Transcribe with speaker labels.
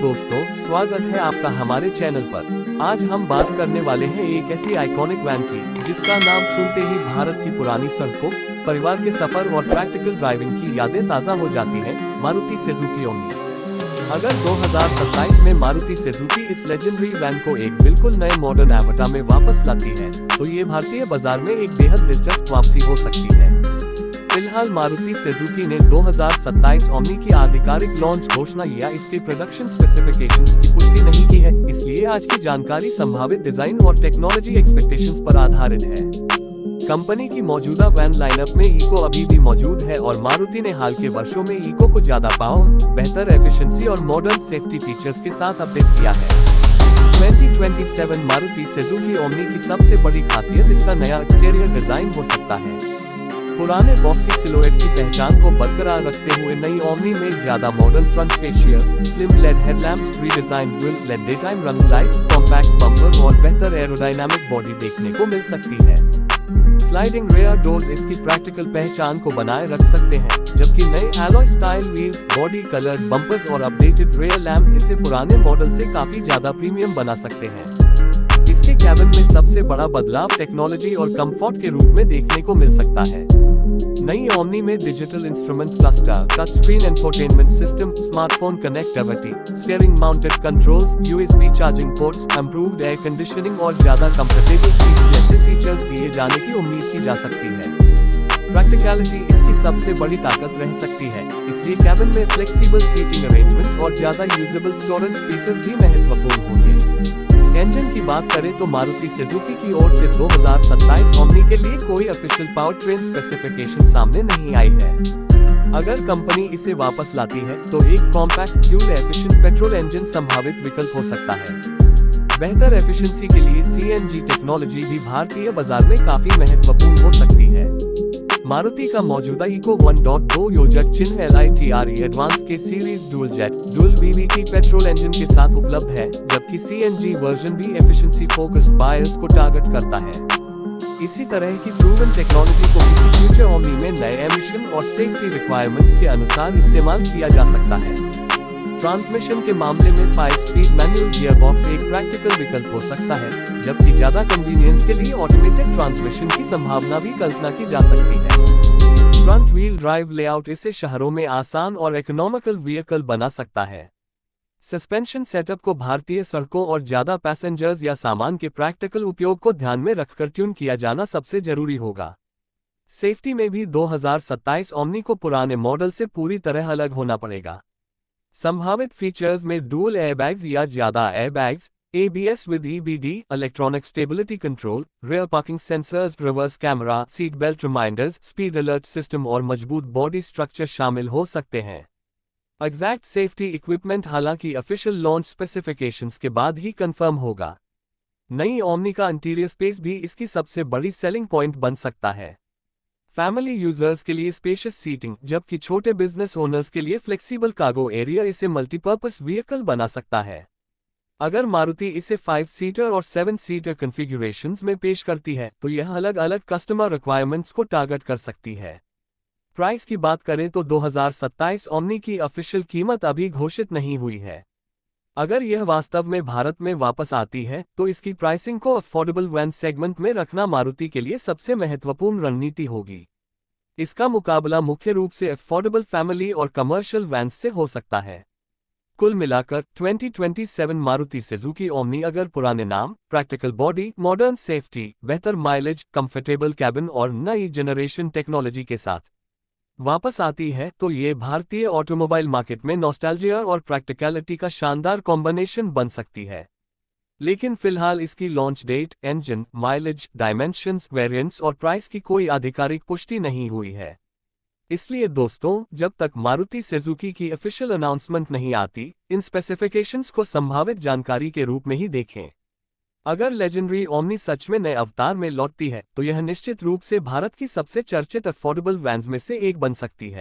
Speaker 1: दोस्तों, स्वागत है आपका हमारे चैनल पर। आज हम बात करने वाले हैं एक ऐसी आइकॉनिक वैन की जिसका नाम सुनते ही भारत की पुरानी सड़कों, परिवार के सफर और प्रैक्टिकल ड्राइविंग की यादें ताज़ा हो जाती हैं। Maruti Suzuki omni. अगर 2027 में मारुति सुजुकी इस लेजेंडरी वैन को एक बिल्कुल नए मॉडर्न एवटार में वापस लाती है तो ये भारतीय बाजार में एक बेहद दिलचस्प वापसी हो सकती है। फिलहाल मारुति सुजुकी ने 2027 ओमनी की आधिकारिक लॉन्च घोषणा या इसके प्रोडक्शन स्पेसिफिकेशंस की पुष्टि नहीं की है, इसलिए आज की जानकारी संभावित डिजाइन और टेक्नोलॉजी एक्सपेक्टेशंस पर आधारित है। कंपनी की मौजूदा वैन लाइनअप में इको अभी भी मौजूद है और मारुति ने हाल के वर्षों में इको को ज्यादा पावर, बेहतर एफिशिएंसी और मॉडर्न सेफ्टी फीचर्स के साथ अपडेट किया है। 2027 मारुति सुजुकी ओमनी की सबसे बड़ी खासियत इसका नया एक्सटीरियर डिजाइन हो सकता है। पुराने बॉक्सी सिलुएट की पहचान को बरकरार रखते हुए नई ओमनी में ज्यादा modern front fascia, slim LED headlamps, redesigned grille, LED daytime running lights, compact bumper और बेहतर एरोडायनामिक बॉडी देखने को मिल सकती है। स्लाइडिंग रेयर डोर्स इसकी प्रैक्टिकल पहचान को बनाए रख सकते हैं, जबकि नए alloy style wheels, body coloured bumpers और अपडेटेड रेयर लैम्प्स इसे पुराने मॉडल से काफी ज्यादा प्रीमियम बना सकते हैं। इसके कैबिन में सबसे बड़ा बदलाव टेक्नोलॉजी और कंफर्ट के रूप में देखने को मिल सकता है। नई ओमनी में digital instrument cluster, touch screen infotainment system, smartphone connectivity, steering mounted controls, USB charging ports, improved air conditioning और ज्यादा कंफर्टेबल सीट जैसे फीचर्स दिए जाने की उम्मीद की जा सकती है। प्रैक्टिकलिटी इसकी सबसे बड़ी ताकत रह सकती है, इसलिए कैबिन में फ्लेक्सिबल सीटिंग अरेंजमेंट और ज्यादा यूजेबल स्टोरेज स्पेसेस भी महत्वपूर्ण होंगे। इंजन की बात करें तो मारुति सुजुकी की ओर से 2027 ओमनी के लिए कोई ऑफिशियल पावर ट्रेन स्पेसिफिकेशन सामने नहीं आई है। अगर कंपनी इसे वापस लाती है तो एक compact fuel efficient petrol engine संभावित विकल्प हो सकता है। बेहतर एफिशिएंसी के लिए सीएनजी टेक्नोलॉजी भी भारतीय बाजार में काफी महत्वपूर्ण हो सकती है। मारुति का मौजूदा इको 1.2 योजक चिन्ह LITRE एडवांस के series dual jet dual VVT petrol engine के साथ उपलब्ध है, जबकि CNG वर्जन भी एफिशिएंसी फोकस्ड बायर्स को टारगेट करता है। इसी तरह की प्रूवन टेक्नोलॉजी को किसी फ्यूचर ओमनी में नए एमिशन और सेफ्टी रिक्वायरमेंट्स के अनुसार इस्तेमाल किया जा सकता है। ट्रांसमिशन के मामले में 5-स्पीड मैनुअल गियरबॉक्स एक प्रैक्टिकल विकल्प हो सकता है, जबकि ज्यादा कन्वीनियंस के लिए ऑटोमेटेड ट्रांसमिशन की संभावना भी कल्पना की जा सकती है। फ्रंट व्हील ड्राइव लेआउट इसे शहरों में आसान और इकोनॉमिकल व्हीकल बना सकता है। सस्पेंशन सेटअप को भारतीय सड़कों और ज्यादा पैसेंजर्स या सामान के प्रैक्टिकल उपयोग को ध्यान में रखकर ट्यून किया जाना सबसे जरूरी होगा। सेफ्टी में भी 2027 ओमनी को पुराने मॉडल से पूरी तरह अलग होना पड़ेगा। संभावित फीचर्स में डुअल एयरबैग्स या ज्यादा airbags, ABS with EBD, electronic stability control, rear parking sensors, reverse camera, seat belt reminders, speed alert system और मजबूत बॉडी स्ट्रक्चर शामिल हो सकते हैं। एग्जैक्ट सेफ्टी इक्विपमेंट हालांकि ऑफिशियल लॉन्च स्पेसिफिकेशंस के बाद ही कंफर्म होगा। नई ओमनी का इंटीरियर स्पेस भी इसकी सबसे बड़ी सेलिंग पॉइंट बन सकता है। फैमिली यूजर्स के लिए स्पेशियस सीटिंग, जबकि छोटे बिजनेस ओनर्स के लिए फ्लेक्सिबल कार्गो एरिया इसे मल्टीपर्पस व्हीकल बना सकता है। अगर मारुति इसे 5 सीटर और 7 सीटर कॉन्फ़िगरेशंस में पेश करती है तो यह अलग अलग कस्टमर रिक्वायरमेंट्स को टारगेट कर सकती है। प्राइस की बात करें तो 2027 ओमनी की ऑफिशियल कीमत अभी घोषित नहीं हुई है। अगर यह वास्तव में भारत में वापस आती है तो इसकी प्राइसिंग को अफोर्डेबल वैन सेगमेंट में रखना मारुति के लिए सबसे महत्वपूर्ण रणनीति होगी। इसका मुकाबला मुख्य रूप से अफोर्डेबल फैमिली और कमर्शियल वैन्स से हो सकता है। कुल मिलाकर 2027 मारुति सुजुकी ओमनी अगर पुराने नाम, प्रैक्टिकल बॉडी, मॉडर्न सेफ्टी, बेहतर माइलेज, कंफर्टेबल कैबिन और नई जनरेशन टेक्नोलॉजी के साथ वापस आती है तो ये भारतीय ऑटोमोबाइल मार्केट में नॉस्टैल्जिया और प्रैक्टिकलिटी का शानदार कॉम्बिनेशन बन सकती है। लेकिन फिलहाल इसकी launch date, engine, mileage, dimensions, variants और प्राइस की कोई आधिकारिक पुष्टि नहीं हुई है। इसलिए दोस्तों, जब तक मारुति सुजुकी की ऑफिशियल अनाउंसमेंट नहीं आती, इन स्पेसिफिकेशंस को संभावित जानकारी के रूप में ही देखें। अगर लेजेंडरी ओमनी सच में नए अवतार में लौटती है तो यह निश्चित रूप से भारत की सबसे चर्चित अफोर्डेबल वैन्स में से एक बन सकती है।